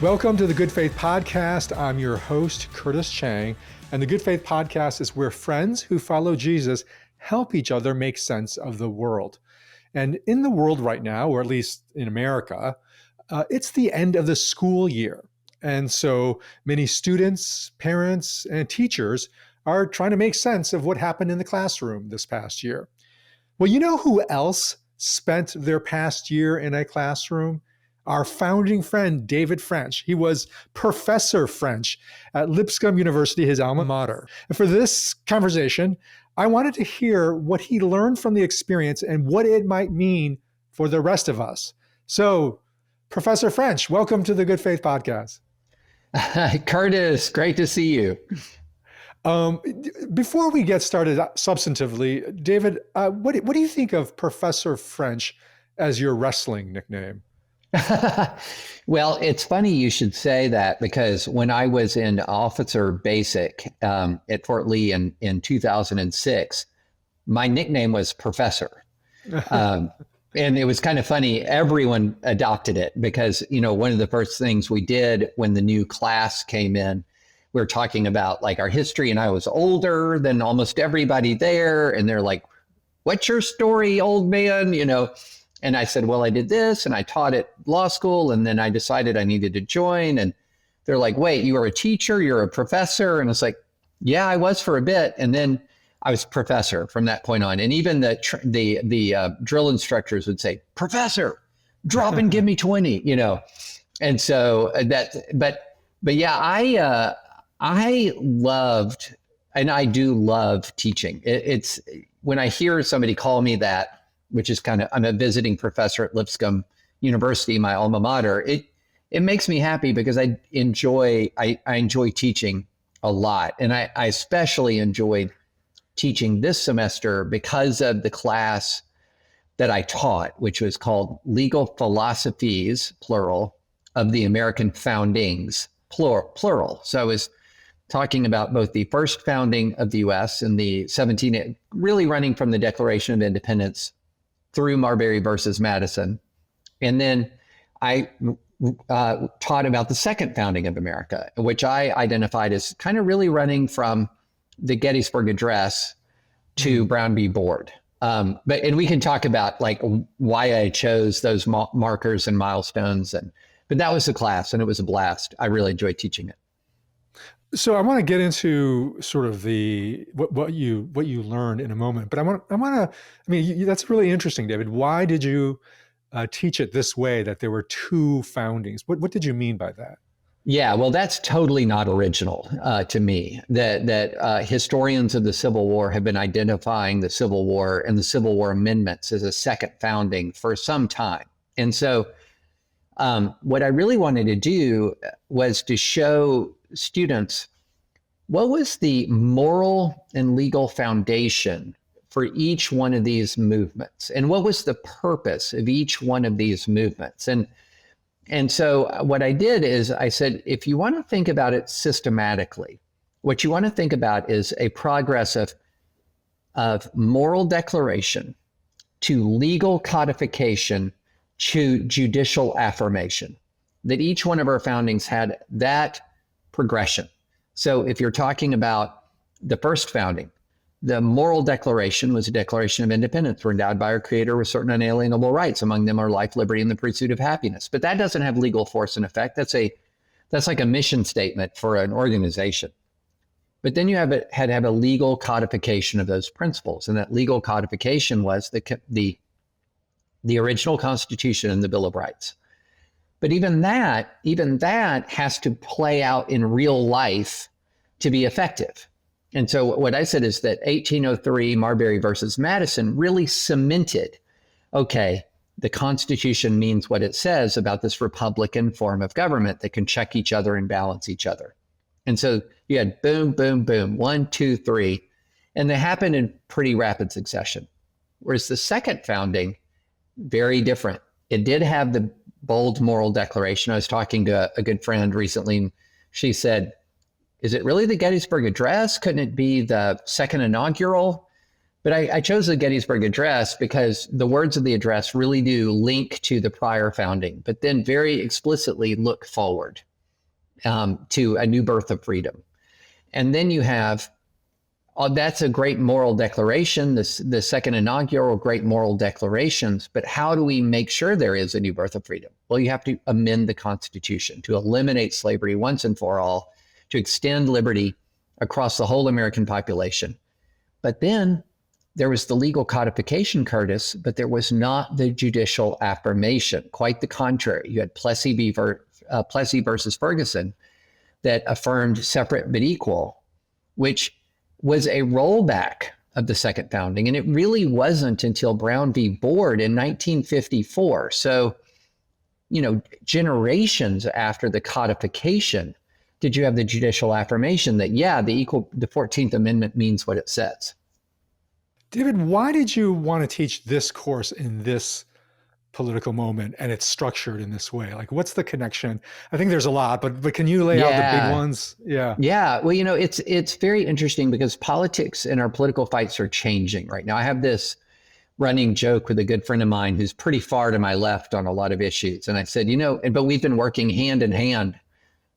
Welcome to the Good Faith Podcast. I'm your host, Curtis Chang, and the Good Faith Podcast is where friends who follow Jesus help each other make sense of the world. And in the world right now, or at least in America, it's the end of the school year. And so many students, parents, and teachers are trying to make sense of what happened in the classroom this past year. Well, you know who else spent their past year in a classroom? Our founding friend, David French. He was Professor French at Lipscomb University, his alma mater. And for this conversation, I wanted to hear what he learned from the experience and what it might mean for the rest of us. So, Professor French, welcome to the Good Faith Podcast. Curtis, great to see you. Before we get started substantively, David, what do you think of Professor French as your wrestling nickname? Well, it's funny you should say that, because when I was in Officer Basic at Fort Lee in 2006, my nickname was Professor. And it was kind of funny. Everyone adopted it because, you know, one of the first things we did when the new class came in, we were talking about like our history, and I was older than almost everybody there. And they're like, "What's your story, old man?" You know? And I said, well, I did this and I taught at law school, and then I decided I needed to join. And they're like, wait, you were a teacher, you're a professor? And it's like, yeah, I was for a bit. And then I was professor from that point on. And even the drill instructors would say, Professor, drop and give me 20, you know? And so but yeah, I loved, and I do love teaching. It's when I hear somebody call me that, which is kind of, I'm a visiting professor at Lipscomb University, my alma mater. It makes me happy because I enjoy teaching a lot. And I especially enjoyed teaching this semester because of the class that I taught, which was called Legal Philosophies, plural, of the American Foundings, plural. So I was talking about both the first founding of the US and the 17, really running from the Declaration of Independence through Marbury versus Madison. And then I taught about the second founding of America, which I identified as kind of really running from the Gettysburg Address to Brown v. Board. And we can talk about like why I chose those markers and milestones. But that was the class, and it was a blast. I really enjoyed teaching it. So I want to get into sort of what you learned in a moment, but I mean, that's really interesting, David. Why did you teach it this way, that there were two foundings? What did you mean by that? Yeah, well, that's totally not original to me. That historians of the Civil War have been identifying the Civil War and the Civil War amendments as a second founding for some time. And so what I really wanted to do was to show students what was the moral and legal foundation for each one of these movements, and what was the purpose of each one of these movements. And so what I did is I said, if you want to think about it systematically, what you want to think about is a progress of moral declaration to legal codification to judicial affirmation, that each one of our foundings had that progression. So if you're talking about the first founding, the moral declaration was a declaration of independence. We're endowed by our Creator with certain unalienable rights. Among them are life, liberty, and the pursuit of happiness. But that doesn't have legal force and effect. That's like a mission statement for an organization. But then you had to have a legal codification of those principles. And that legal codification was the original Constitution and the Bill of Rights. But even that has to play out in real life to be effective. And so what I said is that 1803 Marbury versus Madison really cemented, okay, the Constitution means what it says about this Republican form of government that can check each other and balance each other. And so you had boom, boom, boom, 1, 2, 3, and they happened in pretty rapid succession. Whereas the second founding, very different. It did have the bold moral declaration. I was talking to a good friend recently, and she said, is it really the Gettysburg Address? Couldn't it be the second inaugural? But I chose the Gettysburg Address because the words of the address really do link to the prior founding, but then very explicitly look forward. to a new birth of freedom. And then you have, that's a great moral declaration, the second inaugural great moral declarations, but how do we make sure there is a new birth of freedom? Well, you have to amend the Constitution to eliminate slavery once and for all, to extend liberty across the whole American population. But then there was the legal codification, Curtis, but there was not the judicial affirmation. Quite the contrary. You had Plessy versus Ferguson that affirmed separate but equal, which was a rollback of the second founding. And it really wasn't until Brown v. Board in 1954. So, generations after the codification, did you have the judicial affirmation that, the 14th Amendment means what it says. David, why did you want to teach this course in this political moment and it's structured in this way? Like, what's the connection? I think there's a lot, but can you lay out the big ones? Yeah. Yeah. Well, it's very interesting because politics and our political fights are changing right now. I have this running joke with a good friend of mine who's pretty far to my left on a lot of issues. And I said, but we've been working hand in hand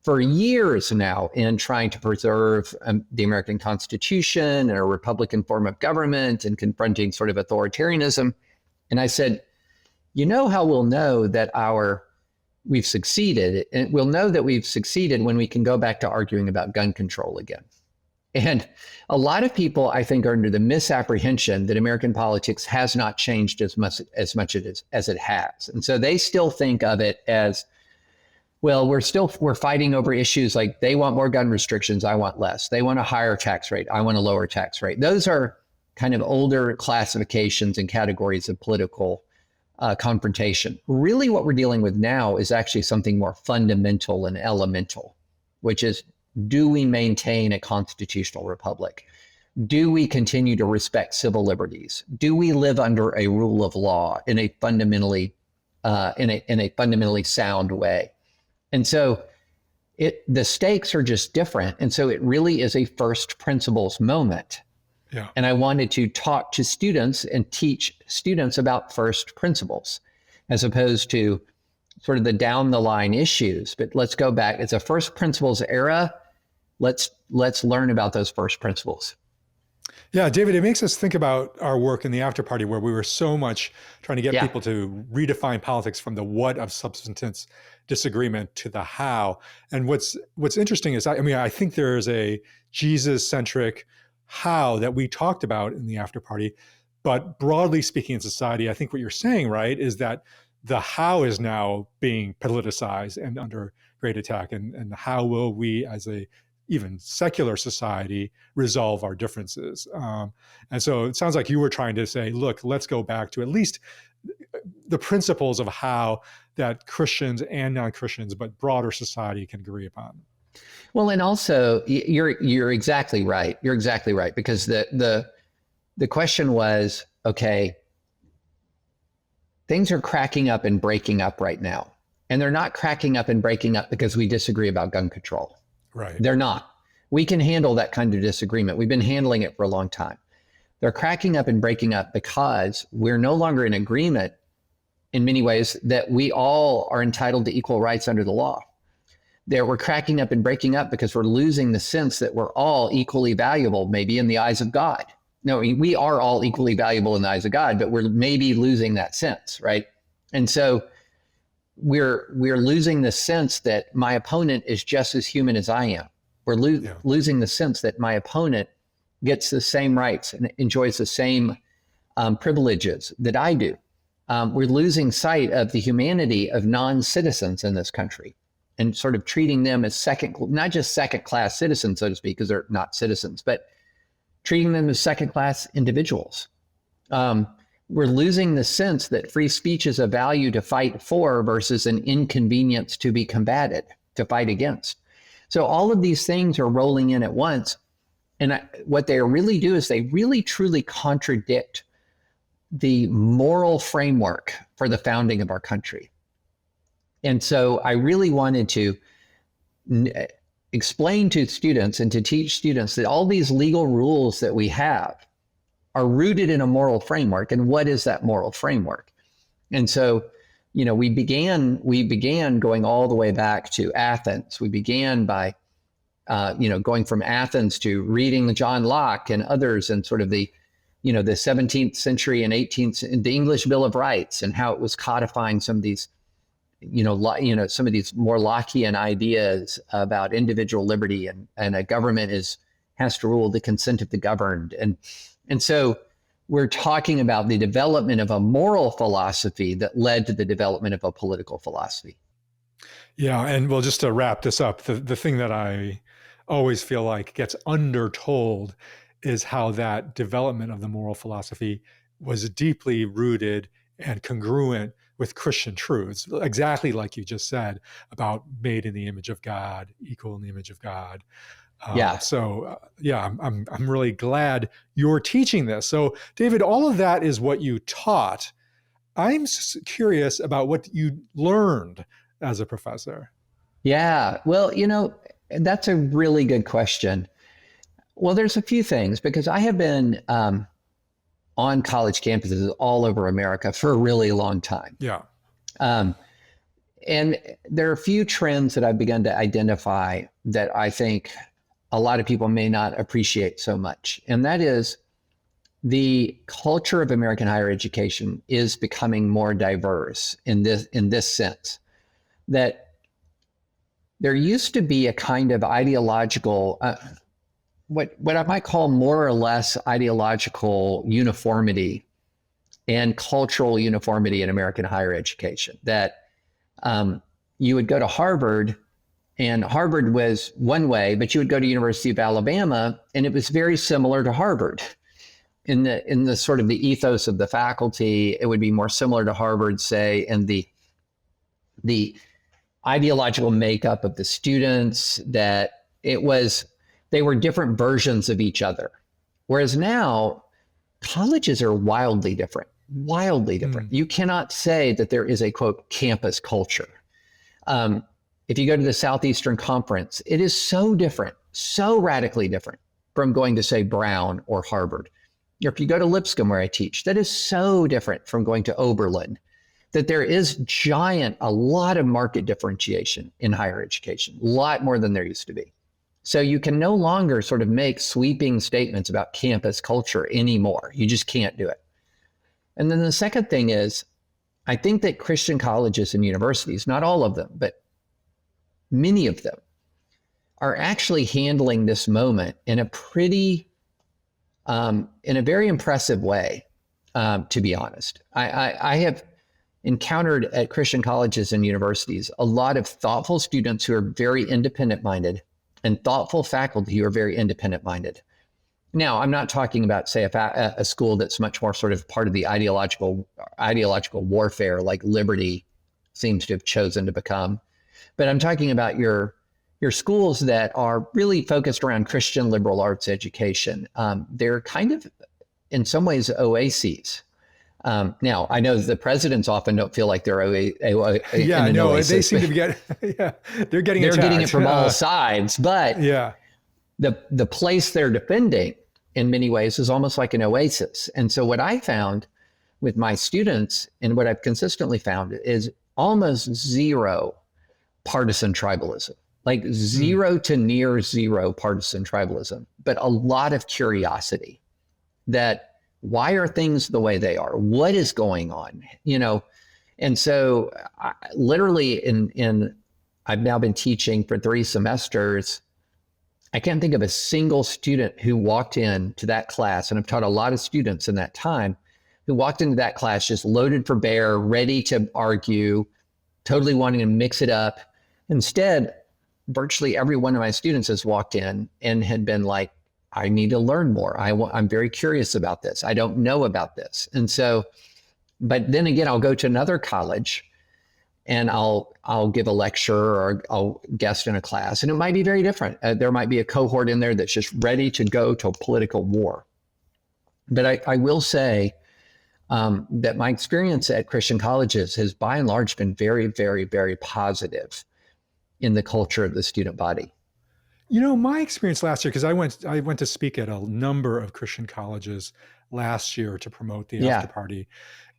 for years now in trying to preserve the American Constitution and a Republican form of government and confronting sort of authoritarianism. And I said, how we'll know that we've succeeded? And we'll know that we've succeeded when we can go back to arguing about gun control again. And a lot of people, I think, are under the misapprehension that American politics has not changed as much as it has. And so they still think of it as, well, we're fighting over issues like they want more gun restrictions, I want less. They want a higher tax rate, I want a lower tax rate. Those are kind of older classifications and categories of political confrontation. Really what we're dealing with now is actually something more fundamental and elemental, which is, do we maintain a constitutional republic? Do we continue to respect civil liberties? Do we live under a rule of law in a fundamentally sound way? And so the stakes are just different. And so it really is a first principles moment. Yeah. And I wanted to talk to students and teach students about first principles as opposed to sort of the down the line issues. But let's go back. It's a first principles era. Let's learn about those first principles. Yeah, David, it makes us think about our work in the after party where we were so much trying to get people to redefine politics from the what of substance disagreement to the how. And what's interesting is, I think there is a Jesus-centric how that we talked about in the after party, but broadly speaking in society, I think what you're saying, right, is that the how is now being politicized and under great attack. And how will we as a even secular society resolve our differences? And so it sounds like you were trying to say, look, let's go back to at least the principles of how that Christians and non-Christians, but broader society can agree upon. Well, and also you're exactly right. You're exactly right, because the question was, okay, things are cracking up and breaking up right now. And they're not cracking up and breaking up because we disagree about gun control. Right. They're not. We can handle that kind of disagreement. We've been handling it for a long time. They're cracking up and breaking up because we're no longer in agreement in many ways that we all are entitled to equal rights under the law. We're cracking up and breaking up because we're losing the sense that we're all equally valuable, maybe in the eyes of God. No, we are all equally valuable in the eyes of God, but we're maybe losing that sense, right? And so we're losing the sense that my opponent is just as human as I am. We're losing the sense that my opponent gets the same rights and enjoys the same privileges that I do. We're losing sight of the humanity of non-citizens in this country and sort of treating them as not just second-class citizens, so to speak, because they're not citizens, but treating them as second-class individuals. We're losing the sense that free speech is a value to fight for versus an inconvenience to be combated, to fight against. So all of these things are rolling in at once. And what they really do is they really truly contradict the moral framework for the founding of our country. And so I really wanted to explain to students and to teach students that all these legal rules that we have are rooted in a moral framework. And what is that moral framework? And so we began going all the way back to Athens. We began by, going from Athens to reading John Locke and others, and sort of the 17th century and 18th, the English Bill of Rights, and how it was codifying some of these, some of these more Lockean ideas about individual liberty, and a government has to rule the consent of the governed, and so we're talking about the development of a moral philosophy that led to the development of a political philosophy. Yeah, and well, just to wrap this up, the thing that I always feel like gets undertold is how that development of the moral philosophy was deeply rooted and congruent with Christian truths, exactly like you just said about made in the image of God, equal in the image of God. I'm really glad you're teaching this. So, David, all of that is what you taught. I'm curious about what you learned as a professor. Yeah, well, that's a really good question. Well, there's a few things, because I have been on college campuses all over America for a really long time. Yeah. And there are a few trends that I've begun to identify that I think a lot of people may not appreciate so much. And that is, the culture of American higher education is becoming more diverse in this sense, that there used to be a kind of ideological, what I might call more or less ideological uniformity and cultural uniformity in American higher education, that you would go to Harvard, and Harvard was one way, but you would go to University of Alabama, and it was very similar to Harvard. In the sort of the ethos of the faculty, it would be more similar to Harvard, say, and the ideological makeup of the students, that they were different versions of each other. Whereas now, colleges are wildly different. You cannot say that there is a, quote, campus culture. If you go to the Southeastern Conference, it is so different, so radically different from going to, say, Brown or Harvard. Or if you go to Lipscomb, where I teach, that is so different from going to Oberlin, that there is a lot of market differentiation in higher education, a lot more than there used to be. So you can no longer sort of make sweeping statements about campus culture anymore. You just can't do it. And then the second thing is, I think that Christian colleges and universities, not all of them, but many of them, are actually handling this moment in a very impressive way, to be honest. I have encountered at Christian colleges and universities a lot of thoughtful students who are very independent-minded, and thoughtful faculty who are very independent-minded. Now, I'm not talking about, say, a school that's much more sort of part of the ideological warfare, like Liberty seems to have chosen to become. But I'm talking about your schools that are really focused around Christian liberal arts education. They're kind of, in some ways, oases. Now, I know the presidents often don't feel like they're oases. They seem to be they're getting it from all sides. But yeah, the place they're defending in many ways is almost like an oasis. And so what I found with my students, and what I've consistently found, is almost zero partisan tribalism, like zero to near zero partisan tribalism, but a lot of curiosity that why are things the way they are? What is going on? And so literally I've now been teaching for 3 semesters. I can't think of a single student who walked into that class, and I've taught a lot of students in that time, who walked into that class just loaded for bear, ready to argue, totally wanting to mix it up. Instead, virtually every one of my students has walked in and had been like, I need to learn more. I'm very curious about this. I don't know about this. And so, but then again, I'll go to another college and I'll give a lecture or I'll guest in a class, and it might be very different. There might be a cohort in there that's just ready to go to a political war. But I will say that my experience at Christian colleges has by and large been very, very, very positive in the culture of the student body. My experience last year, because I went to speak at a number of Christian colleges last year to promote the after party.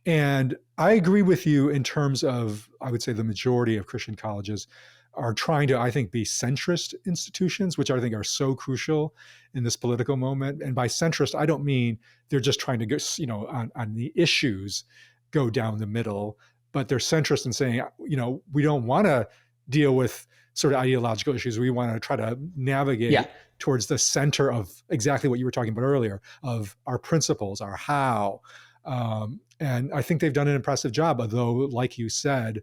And I agree with you in terms of, I would say the majority of Christian colleges are trying to, I think, be centrist institutions, which I think are so crucial in this political moment. And by centrist, I don't mean they're just trying to go, on the issues, go down the middle, but they're centrist in saying, we don't want to deal with sort of ideological issues. We want to try to navigate towards the center of exactly what you were talking about earlier, of our principles, our how. And I think they've done an impressive job, although, like you said,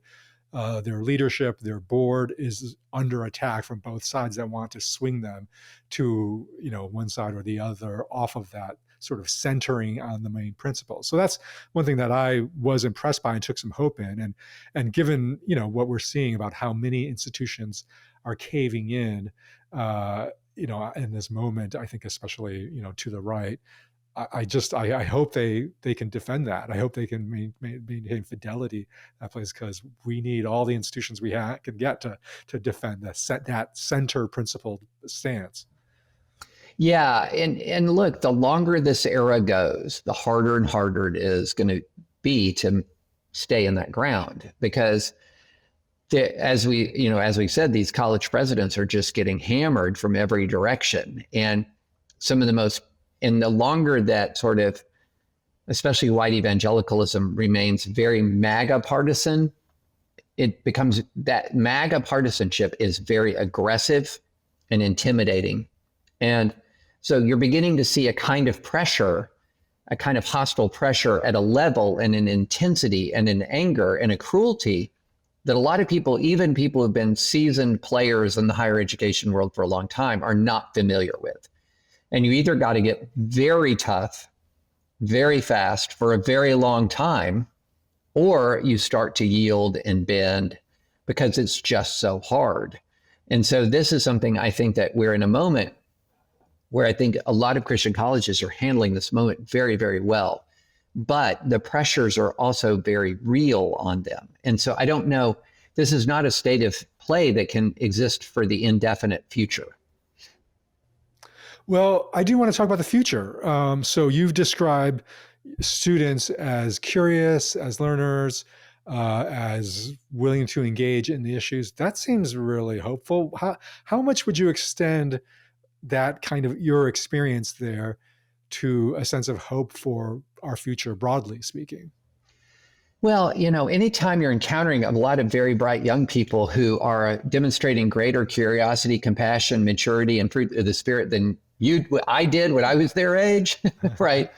their leadership, their board is under attack from both sides that want to swing them to, one side or the other off of that sort of centering on the main principles. So that's one thing that I was impressed by and took some hope in. And given, what we're seeing about how many institutions are caving in, in this moment, I think especially, to the right, I hope they can defend that. I hope they can maintain fidelity that place, because we need all the institutions we can get to defend that center principled stance. Yeah, and look, the longer this era goes, the harder and harder it is going to be to stay in that ground, because as we said, these college presidents are just getting hammered from every direction, and the longer that sort of, especially white evangelicalism, remains very MAGA partisan, it becomes that MAGA partisanship is very aggressive and intimidating. And so you're beginning to see a kind of pressure, a kind of hostile pressure at a level and an intensity and an anger and a cruelty that a lot of people, even people who've been seasoned players in the higher education world for a long time, are not familiar with. And you either got to get very tough, very fast for a very long time, or you start to yield and bend because it's just so hard. And so this is something I think that we're in a moment where I think a lot of Christian colleges are handling this moment very, very well. But the pressures are also very real on them. And so I don't know, this is not a state of play that can exist for the indefinite future. Well, I do want to talk about the future. So you've described students as curious, as learners, as willing to engage in the issues. That seems really hopeful. How much would you extend that kind of your experience there to a sense of hope for our future, broadly speaking? Well, anytime you're encountering a lot of very bright young people who are demonstrating greater curiosity, compassion, maturity, and fruit of the Spirit than I did when I was their age, right?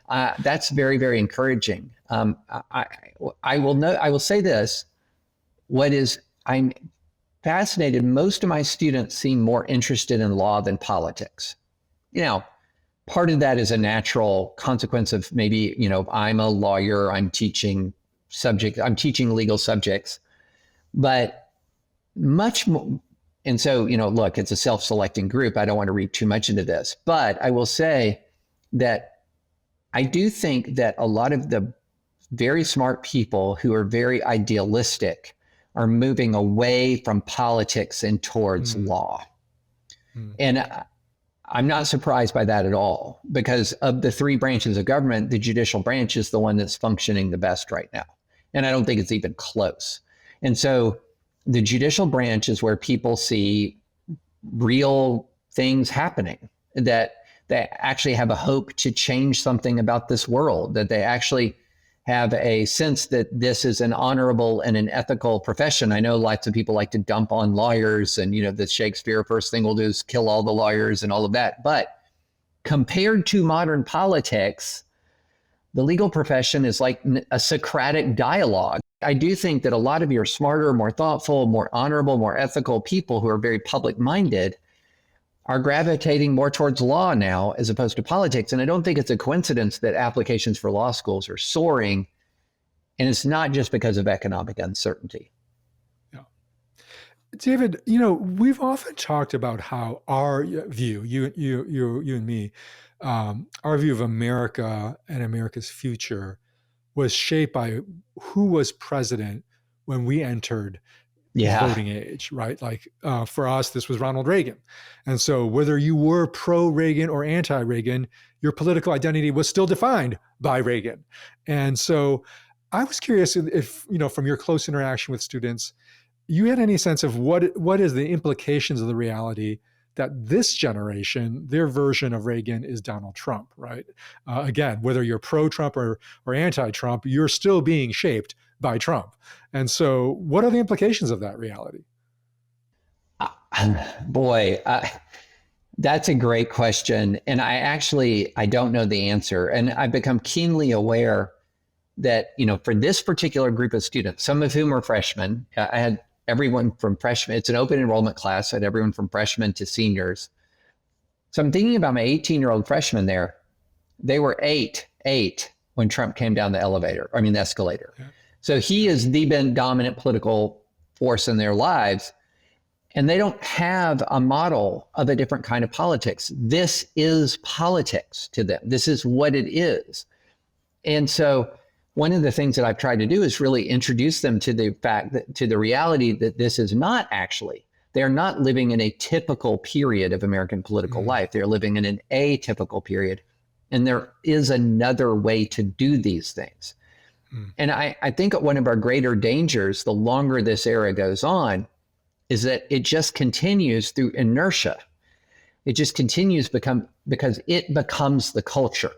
That's very, very encouraging. I will say this: I'm fascinated. Most of my students seem more interested in law than politics. Part of that is a natural consequence of maybe, I'm a lawyer, I'm teaching legal subjects, but much more. And so, look, it's a self-selecting group. I don't want to read too much into this, but I will say that I do think that a lot of the very smart people who are very idealistic are moving away from politics and towards law. And I'm not surprised by that at all, because of the three branches of government, the judicial branch is the one that's functioning the best right now. And I don't think it's even close. And so the judicial branch is where people see real things happening, that they actually have a hope to change something about this world, that they actually have a sense that this is an honorable and an ethical profession. I know lots of people like to dump on lawyers and, the Shakespeare first thing we'll do is kill all the lawyers and all of that. But compared to modern politics, the legal profession is like a Socratic dialogue. I do think that a lot of your smarter, more thoughtful, more honorable, more ethical people who are very public-minded are gravitating more towards law now as opposed to politics. And I don't think it's a coincidence that applications for law schools are soaring. And it's not just because of economic uncertainty. Yeah. David, we've often talked about how our view, you and me, our view of America and America's future was shaped by who was president when we entered voting age, right? Like for us, this was Ronald Reagan. And so whether you were pro-Reagan or anti-Reagan, your political identity was still defined by Reagan. And so I was curious if, from your close interaction with students, you had any sense of what is the implications of the reality that this generation, their version of Reagan is Donald Trump, right? Again, whether you're pro-Trump or anti-Trump, you're still being shaped by Trump. And so what are the implications of that reality? Boy, that's a great question. And I don't know the answer. And I've become keenly aware that, for this particular group of students, some of whom are freshmen, I had everyone from freshmen, it's an open enrollment class, I had everyone from freshmen to seniors. So I'm thinking about my 18-year-old freshman there. They were eight when Trump came down the escalator. Yeah. So he is the dominant political force in their lives. And they don't have a model of a different kind of politics. This is politics to them. This is what it is. And so one of the things that I've tried to do is really introduce them to the fact that, to the reality that this is not actually, they're not living in a typical period of American political life. They're living in an atypical period. And there is another way to do these things. And I think one of our greater dangers, the longer this era goes on, is that it just continues through inertia. It just continues because it becomes the culture.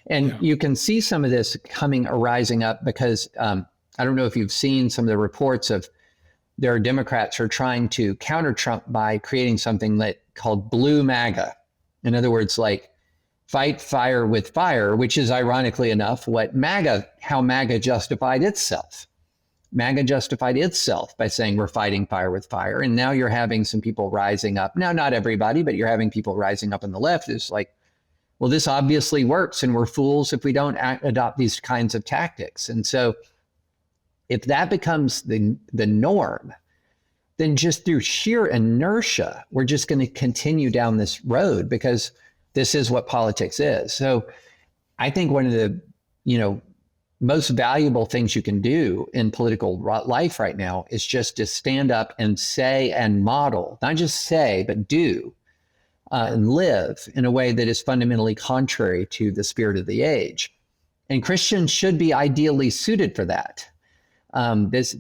And you can see some of this arising up because I don't know if you've seen some of the reports of there are Democrats who are trying to counter Trump by creating something called Blue MAGA. In other words, like fight fire with fire, which is ironically enough how MAGA justified itself. MAGA justified itself by saying we're fighting fire with fire. And now you're having some people rising up. Now, not everybody, but you're having people rising up on the left. It's like, well, this obviously works and we're fools if we don't adopt these kinds of tactics. And so if that becomes the norm, then just through sheer inertia, we're just going to continue down this road because this is what politics is. So I think one of the, most valuable things you can do in political life right now is just to stand up and say and model, not just say, but do and live in a way that is fundamentally contrary to the spirit of the age. And Christians should be ideally suited for that.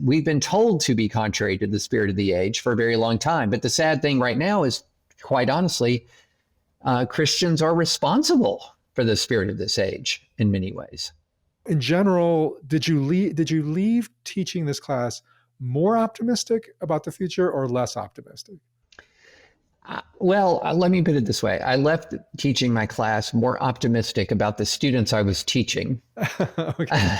We've been told to be contrary to the spirit of the age for a very long time. But the sad thing right now is, quite honestly, Christians are responsible for the spirit of this age in many ways. In general, did you leave teaching this class more optimistic about the future or less optimistic? Let me put it this way. I left teaching my class more optimistic about the students I was teaching. Okay.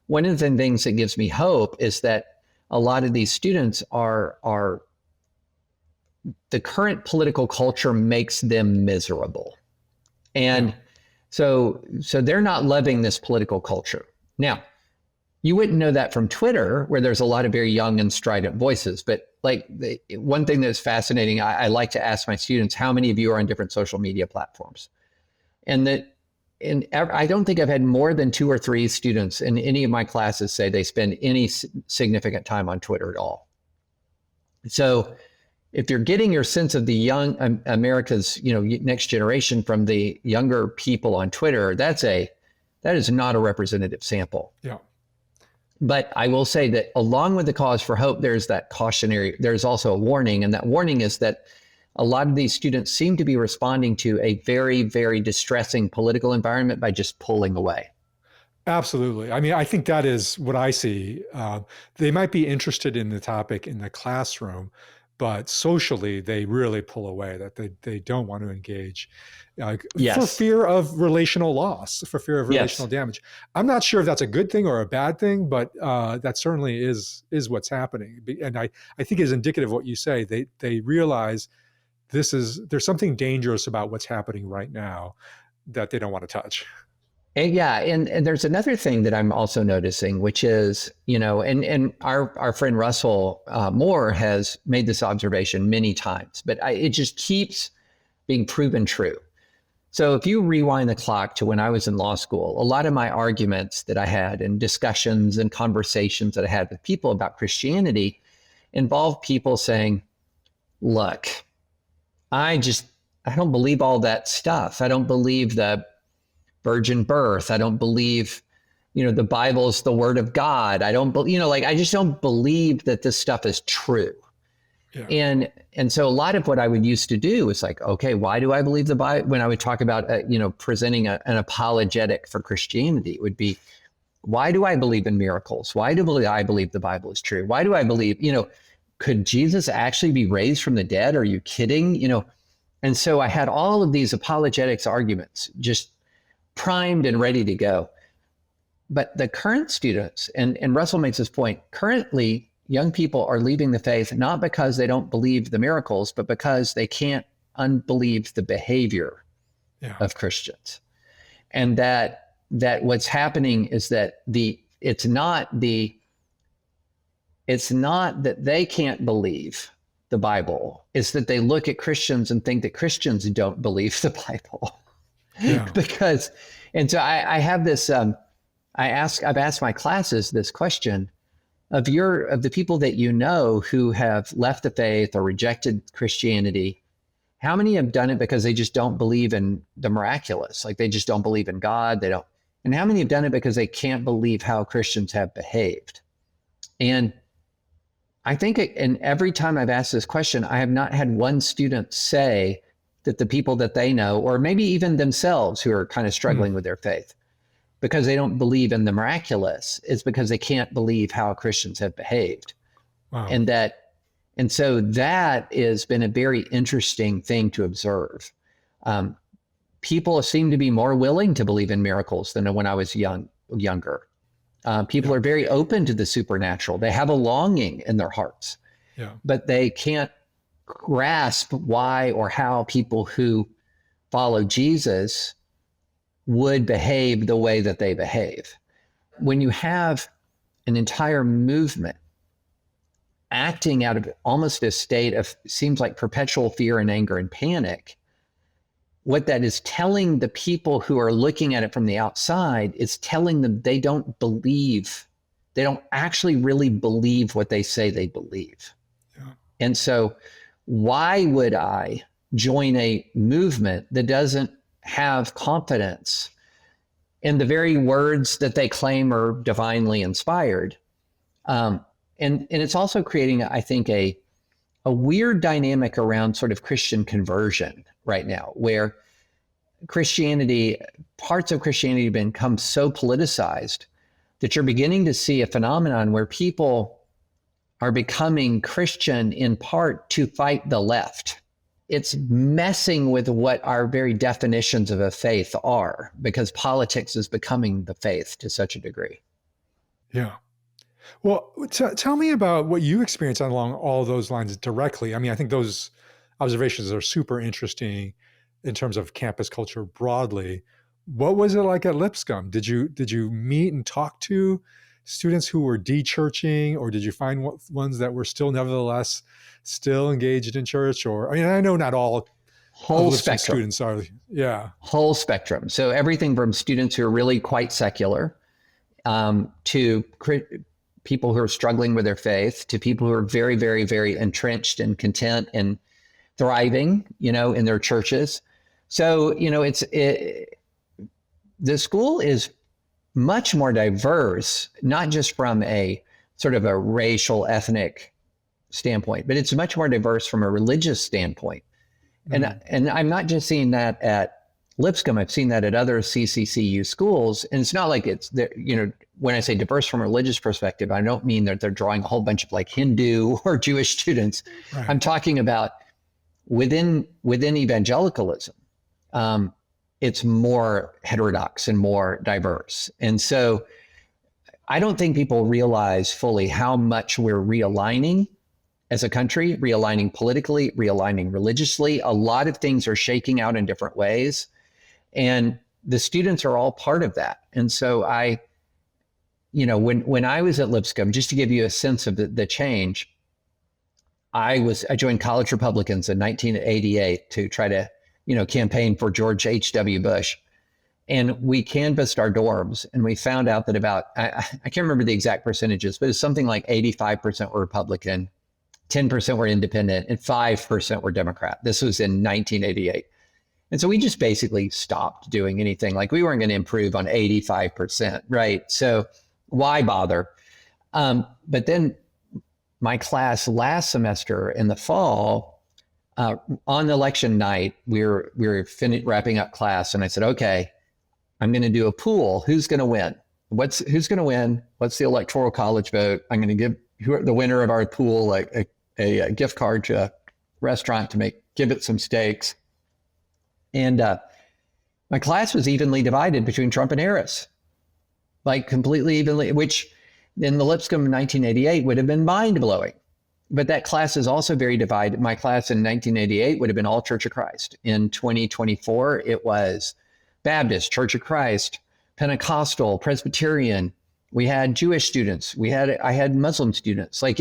One of the things that gives me hope is that a lot of these students are the current political culture makes them miserable. And so they're not loving this political culture. Now, you wouldn't know that from Twitter, where there's a lot of very young and strident voices. But one thing that's fascinating, I like to ask my students, how many of you are on different social media platforms? And I don't think I've had more than 2 or 3 students in any of my classes say they spend any significant time on Twitter at all. So if you're getting your sense of the young America's, next generation from the younger people on Twitter, that is not a representative sample. Yeah. But I will say that along with the cause for hope, there's also a warning. And that warning is that a lot of these students seem to be responding to a very, very distressing political environment by just pulling away. Absolutely. I mean, I think that is what I see. They might be interested in the topic in the classroom, but socially, they really pull away, that they don't want to engage for fear of relational loss, for fear of relational damage. I'm not sure if that's a good thing or a bad thing, but that certainly is what's happening. And I think is indicative of what you say. They realize there's something dangerous about what's happening right now that they don't want to touch. And there's another thing that I'm also noticing, which is, and our friend Russell Moore has made this observation many times, but it just keeps being proven true. So if you rewind the clock to when I was in law school, a lot of my arguments that I had and discussions and conversations that I had with people about Christianity involved people saying, look, I don't believe all that stuff. I don't believe the virgin birth. I don't believe the Bible's the word of God. I don't, I just don't believe that this stuff is true. Yeah. And so a lot of what I would used to do is like, okay, why do I believe the Bible? When I would talk about, presenting an apologetic for Christianity, it would be, why do I believe in miracles? Why do I believe the Bible is true? Why do I believe, could Jesus actually be raised from the dead? Are you kidding? And so I had all of these apologetics arguments just primed and ready to go. But the current students, and Russell makes this point, currently young people are leaving the faith not because they don't believe the miracles, but because they can't unbelieve the behavior of Christians. And that what's happening is that it's not that they can't believe the Bible, it's that they look at Christians and think that Christians don't believe the Bible. Yeah. And so I have this, I've asked my classes this question of the people that who have left the faith or rejected Christianity, how many have done it because they just don't believe in the miraculous? Like they just don't believe in God. And how many have done it because they can't believe how Christians have behaved? And I think, and every time I've asked this question, I have not had one student say that the people that they know, or maybe even themselves who are kind of struggling with their faith, because they don't believe in the miraculous, it's because they can't believe how Christians have behaved. Wow. And so that has been a very interesting thing to observe. People seem to be more willing to believe in miracles than when I was younger. People are very open to the supernatural. They have a longing in their hearts, but they can't grasp why or how people who follow Jesus would behave the way that they behave. When you have an entire movement acting out of almost a state of, seems like perpetual fear and anger and panic, what that is telling the people who are looking at it from the outside is telling them they don't actually really believe what they say they believe. Yeah. And so why would I join a movement that doesn't have confidence in the very words that they claim are divinely inspired? And it's also creating, I think, a weird dynamic around sort of Christian conversion right now, where parts of Christianity have become so politicized that you're beginning to see a phenomenon where people are becoming Christian in part to fight the left. It's messing with what our very definitions of a faith are, because politics is becoming the faith to such a degree. Yeah. Well, tell me about what you experienced along all those lines directly. I mean, I think those observations are super interesting in terms of campus culture broadly. What was it like at Lipscomb? Did you meet and talk to students who were de-churching, or did you find ones that were still nevertheless still engaged in church? Or, I mean, I know not all whole spectrum students are, whole spectrum. So everything from students who are really quite secular, to people who are struggling with their faith, to people who are very, very, very entrenched and content and thriving, in their churches. So, the school is much more diverse, not just from a sort of a racial, ethnic standpoint, but it's much more diverse from a religious standpoint. Mm-hmm. And I'm not just seeing that at Lipscomb, I've seen that at other CCCU schools. And it's not like it's there, when I say diverse from a religious perspective, I don't mean that they're drawing a whole bunch of like Hindu or Jewish students. Right. I'm talking about within evangelicalism. It's more heterodox and more diverse. And so I don't think people realize fully how much we're realigning as a country, realigning politically, realigning religiously. A lot of things are shaking out in different ways. And the students are all part of that. And so when I was at Lipscomb, just to give you a sense of the change, I joined College Republicans in 1988 to try to, campaign for George H.W. Bush. And we canvassed our dorms, and we found out that about, I can't remember the exact percentages, but it's something like 85% were Republican, 10% were independent, and 5% were Democrat. This was in 1988. And so we just basically stopped doing anything. Like we weren't going to improve on 85%, right? So why bother? But then my class last semester in the fall, on election night, we were wrapping up class, and I said, okay, I'm going to do a pool. Who's going to win? Who's going to win? What's the electoral college vote? I'm going to give the winner of our pool like a gift card to a restaurant to give it some steaks. And my class was evenly divided between Trump and Harris, like completely evenly, which in the Lipscomb 1988 would have been mind blowing. But that class is also very divided. My class in 1988 would have been all Church of Christ. In 2024, it was Baptist, Church of Christ, Pentecostal, Presbyterian. We had Jewish students. I had Muslim students. Like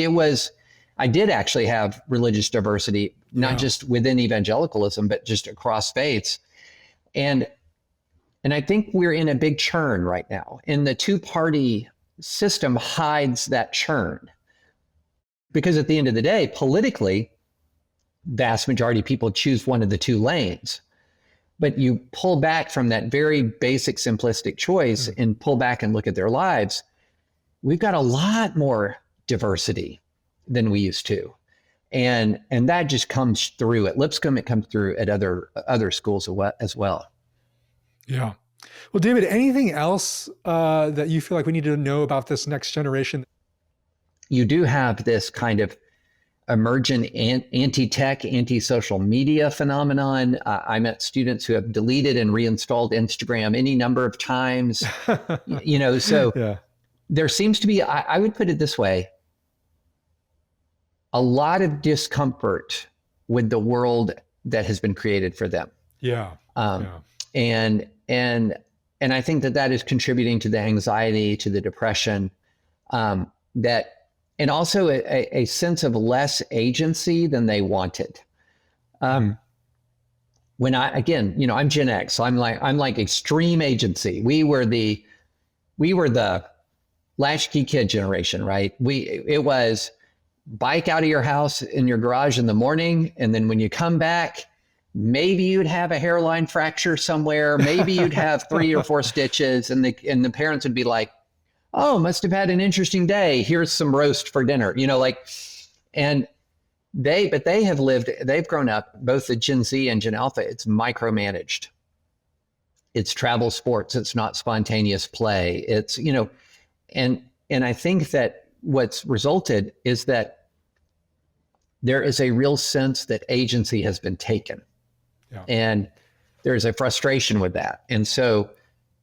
I did actually have religious diversity, not just within evangelicalism, but just across faiths. And I think we're in a big churn right now. And the two-party system hides that churn. Because at the end of the day, politically, vast majority of people choose one of the two lanes. But you pull back from that very basic, simplistic choice and pull back and look at their lives. We've got a lot more diversity than we used to. And that just comes through at Lipscomb. It comes through at other schools as well. Yeah. Well, David, anything else that you feel like we need to know about this next generation? You do have this kind of emergent anti-tech, anti-social media phenomenon. I met students who have deleted and reinstalled Instagram any number of times. So there seems to be, I would put it this way, a lot of discomfort with the world that has been created for them. And I think that is contributing to the anxiety, to the depression, and also a sense of less agency than they wanted. When I'm Gen X, so I'm like extreme agency. We were the latchkey kid generation, right? It was bike out of your house in your garage in the morning, and then when you come back, maybe you'd have a hairline fracture somewhere, maybe you'd have 3 or 4 stitches, and the parents would be like, oh, must have had an interesting day. Here's some roast for dinner, and they've grown up, both the Gen Z and Gen Alpha, it's micromanaged. It's travel sports. It's not spontaneous play. It's, and I think that what's resulted is that there is a real sense that agency has been taken. And there's a frustration with that. And so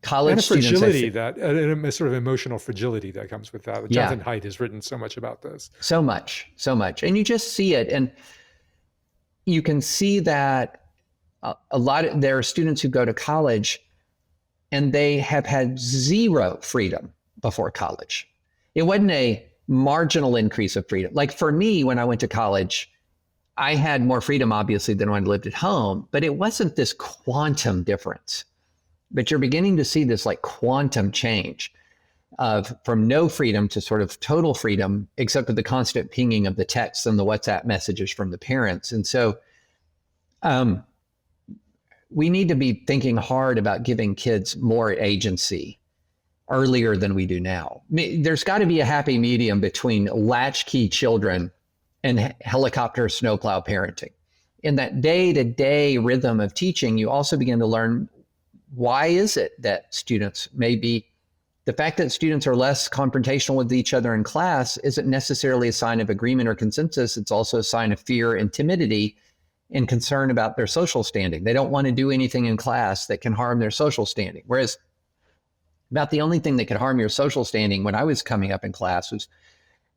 college students, and a fragility a sort of emotional fragility that comes with that. Jonathan Haidt has written so much about this. So much. And you just see it. And you can see that there are students who go to college and they have had zero freedom before college. It wasn't a marginal increase of freedom. Like for me, when I went to college, I had more freedom, obviously, than when I lived at home, but it wasn't this quantum difference. But you're beginning to see this like quantum change from no freedom to sort of total freedom, except for the constant pinging of the texts and the WhatsApp messages from the parents. And so we need to be thinking hard about giving kids more agency earlier than we do now. There's got to be a happy medium between latchkey children and helicopter snowplow parenting. In that day-to-day rhythm of teaching, you also begin to learn, why is it that students the fact that students are less confrontational with each other in class isn't necessarily a sign of agreement or consensus. It's also a sign of fear and timidity and concern about their social standing. They don't want to do anything in class that can harm their social standing. Whereas about the only thing that could harm your social standing when I was coming up in class was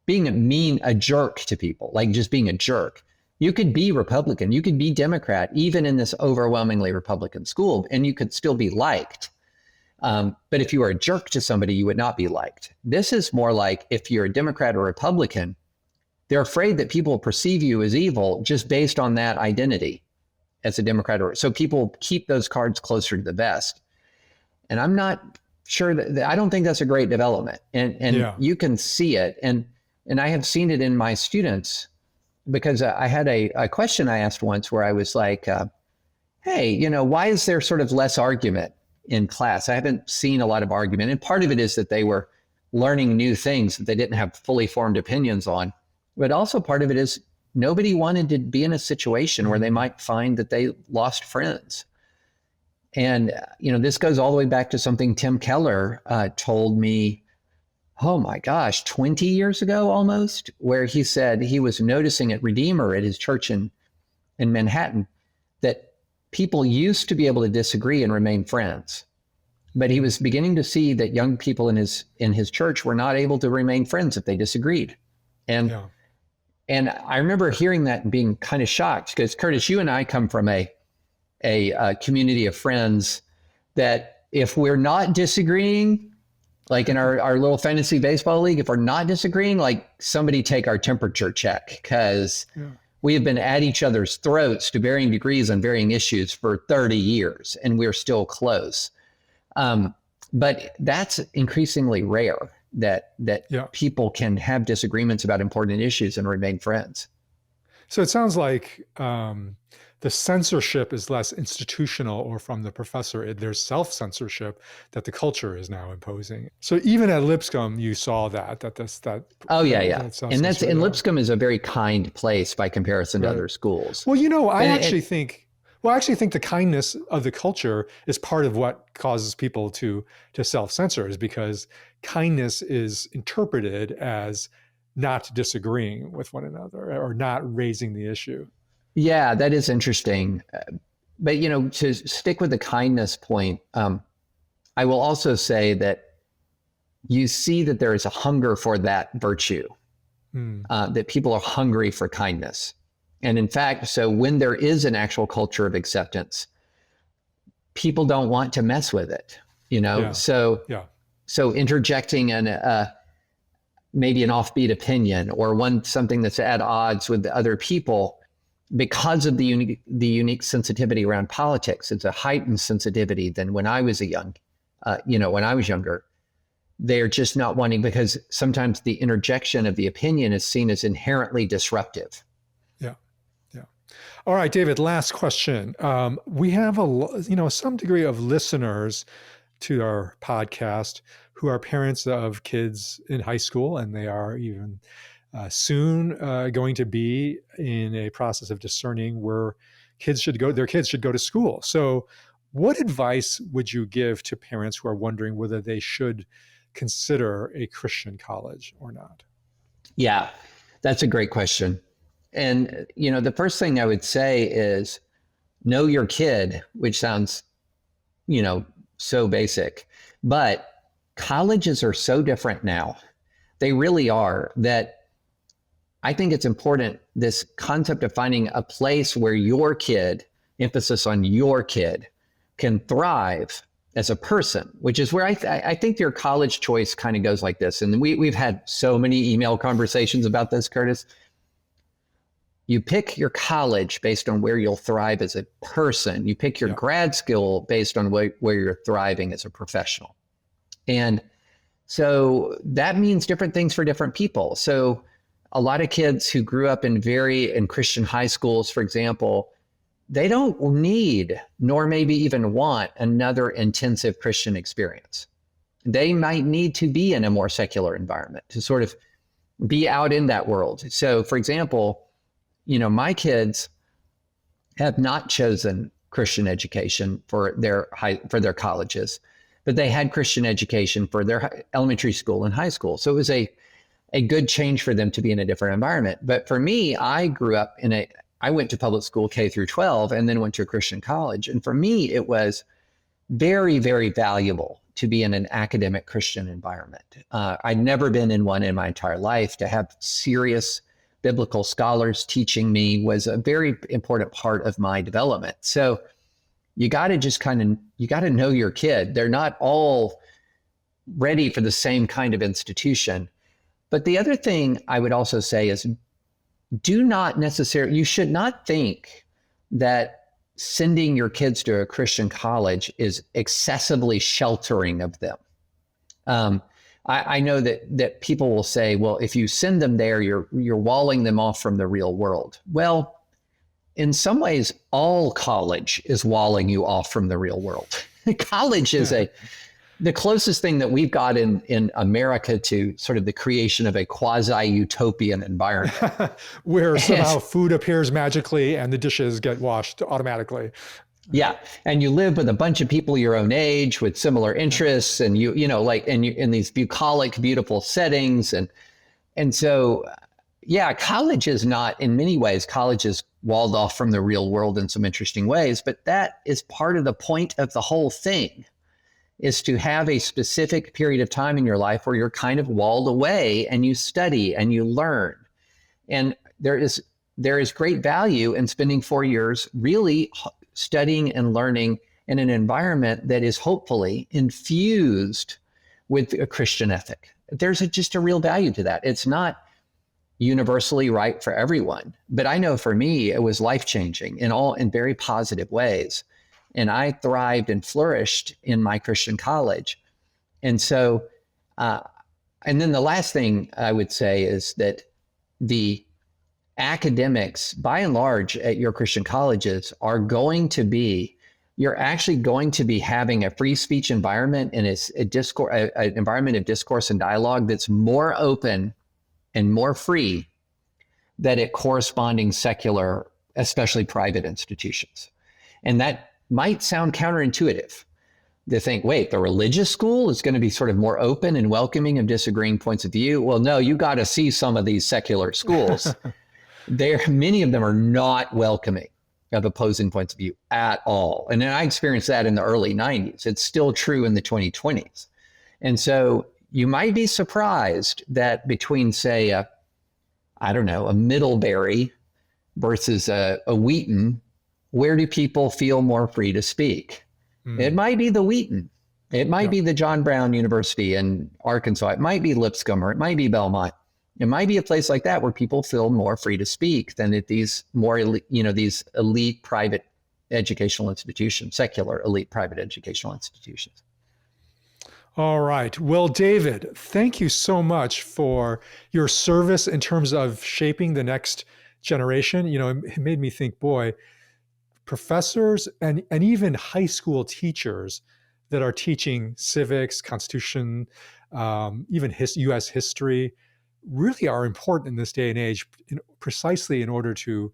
being a jerk to people, like just being a jerk. You could be Republican, you could be Democrat, even in this overwhelmingly Republican school, and you could still be liked. But if you were a jerk to somebody, you would not be liked. This is more like if you're a Democrat or Republican, they're afraid that people perceive you as evil just based on that identity as a Democrat. So people keep those cards closer to the vest. And I'm not sure I don't think that's a great development. And you can see it. And I have seen it in my students, because I had a question I asked once where I was like, hey, why is there sort of less argument in class? I haven't seen a lot of argument. And part of it is that they were learning new things that they didn't have fully formed opinions on. But also part of it is nobody wanted to be in a situation where they might find that they lost friends. And, this goes all the way back to something Tim Keller told me, oh my gosh, 20 years ago almost, where he said he was noticing at Redeemer at his church in Manhattan that people used to be able to disagree and remain friends. But he was beginning to see that young people in his church were not able to remain friends if they disagreed. And I remember hearing that and being kind of shocked because, Curtis, you and I come from a community of friends that if we're not disagreeing, like in our little fantasy baseball league, if we're not disagreeing, like somebody take our temperature check because we have been at each other's throats to varying degrees on varying issues for 30 years and we're still close. But that's increasingly rare that people can have disagreements about important issues and remain friends. So it sounds like the censorship is less institutional or from the professor. There's self-censorship that the culture is now imposing. So even at Lipscomb, you saw that. Oh yeah. And Lipscomb is a very kind place by comparison to other schools. Well, I actually think the kindness of the culture is part of what causes people to self-censor, is because kindness is interpreted as not disagreeing with one another or not raising the issue. Yeah, that is interesting. But, to stick with the kindness point, I will also say that you see that there is a hunger for that virtue, that people are hungry for kindness. And in fact, so when there is an actual culture of acceptance, people don't want to mess with it, So interjecting maybe an offbeat opinion or something that's at odds with the other people, because of the unique sensitivity around politics, it's a heightened sensitivity than when I was when I was younger. They're just not wanting, because sometimes the interjection of the opinion is seen as inherently disruptive. Yeah. All right, David, last question. We have some degree of listeners to our podcast who are parents of kids in high school, and they are even soon going to be in a process of discerning where their kids should go to school. So what advice would you give to parents who are wondering whether they should consider a Christian college or not? Yeah, that's a great question. And, the first thing I would say is know your kid, which sounds, so basic, but colleges are so different now. They really are, that I think it's important, this concept of finding a place where your kid, emphasis on your kid, can thrive as a person, which is where I think your college choice kind of goes like this. And we've had so many email conversations about this, Curtis. You pick your college based on where you'll thrive as a person. You pick your grad school based on where you're thriving as a professional. And so that means different things for different people. So a lot of kids who grew up in Christian high schools, for example, they don't need, nor maybe even want, another intensive Christian experience. They might need to be in a more secular environment to sort of be out in that world. So, for example, my kids have not chosen Christian education for their colleges, but they had Christian education for their elementary school and high school. So it was a good change for them to be in a different environment. But for me, I grew up I went to public school K through 12 and then went to a Christian college. And for me, it was very, very valuable to be in an academic Christian environment. I'd never been in one in my entire life. To have serious biblical scholars teaching me was a very important part of my development. So you got to know your kid. They're not all ready for the same kind of institution. But the other thing I would also say is you should not think that sending your kids to a Christian college is excessively sheltering of them. I know that people will say, well, if you send them there, you're walling them off from the real world. Well, in some ways, all college is walling you off from the real world. College is the closest thing that we've got in America to sort of the creation of a quasi-utopian environment. Where somehow food appears magically and the dishes get washed automatically. Yeah. And you live with a bunch of people your own age with similar interests, and you know, like, and you in these bucolic, beautiful settings. And so, yeah, college is not, in many ways, college is walled off from the real world in some interesting ways, but that is part of the point of the whole thing, is to have a specific period of time in your life where you're kind of walled away and you study and you learn. And there is great value in spending 4 years really studying and learning in an environment that is hopefully infused with a Christian ethic. There's just a real value to that. It's not universally right for everyone, but I know for me, it was life-changing in very positive ways. And I thrived and flourished in my Christian college. And so, and then the last thing I would say is that the academics, by and large, at your Christian colleges are going to be, you're actually going to be having a free speech environment and an environment of discourse and dialogue that's more open and more free than at corresponding secular, especially private institutions. And that might sound counterintuitive to think, wait, the religious school is going to be sort of more open and welcoming of disagreeing points of view. Well, no, you got to see some of these secular schools. Many of them are not welcoming of opposing points of view at all. And then I experienced that in the early 90s. It's still true in the 2020s. And so you might be surprised that between, say, a Middlebury versus a Wheaton, where do people feel more free to speak? It might be the Wheaton. It might be the John Brown University in Arkansas. It might be Lipscomb, or it might be Belmont. It might be a place like that where people feel more free to speak than at these more elite, these elite private educational institutions, secular elite private educational institutions. All right. Well, David, thank you so much for your service in terms of shaping the next generation. It made me think, boy, professors and even high school teachers that are teaching civics, Constitution, even U.S. history, really are important in this day and age, precisely in order to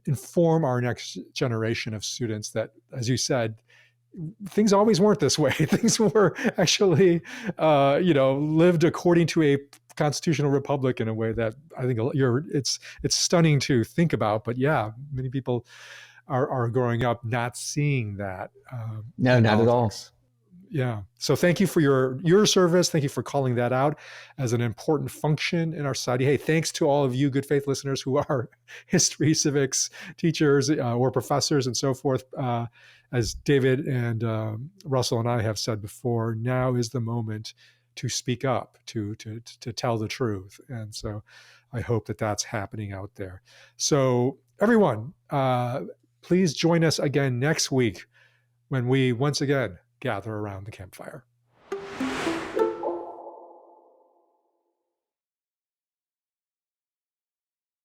inform our next generation of students that, as you said, things always weren't this way. Things were actually, lived according to a constitutional republic in a way that I think it's stunning to think about. But yeah, many people are growing up not seeing that. No, not at all. Yeah. So thank you for your service. Thank you for calling that out as an important function in our society. Hey, thanks to all of you good faith listeners who are history, civics teachers or professors and so forth. As David and Russell and I have said before, now is the moment to speak up, to tell the truth. And so I hope that that's happening out there. So everyone, please join us again next week when we once again gather around the campfire.